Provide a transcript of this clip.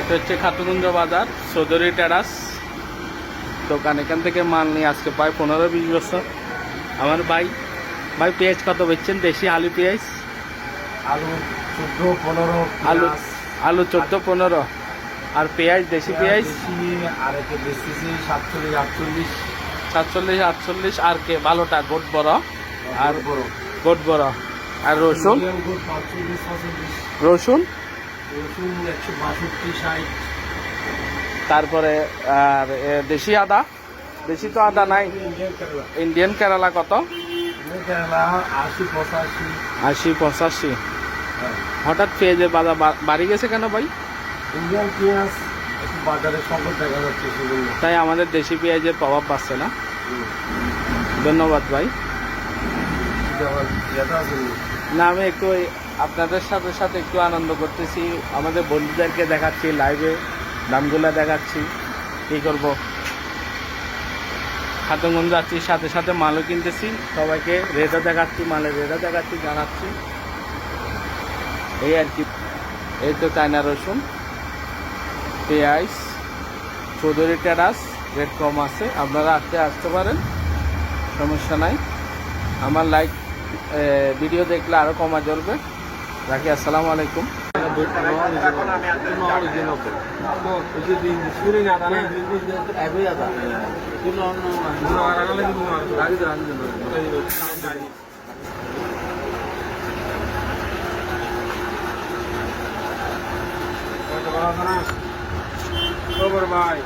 এটা হচ্ছে খাতুনগঞ্জ বাজার চৌধুরী টেরাস দোকান। এখান থেকে মাল নিয়ে আজকে প্রায় 15-20 বছর। আমার ভাই পেঁয়াজ কত বেচছেন? দেশি আলু পেঁয়াজ আলু 14-15, আলু 14-15, আর পেঁয়াজ দেশি পেঁয়াজ আর একে বেচতেছি 47-48। 47-48। আর কে ভালোটা গোট বড় আর বড় গোট বড়। আর রসুন 45-46। রসুন 162-60। তারপরে আর দেশি আদা, দেশি তো আদা নাই। ইন্ডিয়ান কেরালা কত? কেরালা 80-85। 80-85। হঠাৎ পেঁয়াজের বাজার বাড়ি গেছে কেন ভাই? ইন্ডিয়ান পেঁয়াজ একটু বাজারে সংকট দেখা যাচ্ছে সেজন্য। তাই আমাদের দেশি পেঁয়াজের প্রভাব পাচ্ছে না। ধন্যবাদ ভাই। না, আমি একটু আপনাদের সাথে সাথে একটু আনন্দ করতেছি, আমাদের বন্ধুদেরকে দেখাচ্ছি, লাইভে দামগুলা দেখাচ্ছি। কী করব, খাতুনগঞ্জ যাচ্ছি, সাথে সাথে মালও কিনতেছি, সবাইকে রেটও দেখাচ্ছি, মালের রেটও দেখাচ্ছি, জানাচ্ছি, এই আর কি। এই তো চায়না রসুন, পেঁয়াজ, চৌধুরী টেরাস, রেট কম আছে, আপনারা আসতে পারেন, সমস্যা নাই। আমার ভিডিও দেখলে আরও কমা জ্বলবে। রাখি, আসসালামু আলাইকুম। ভাই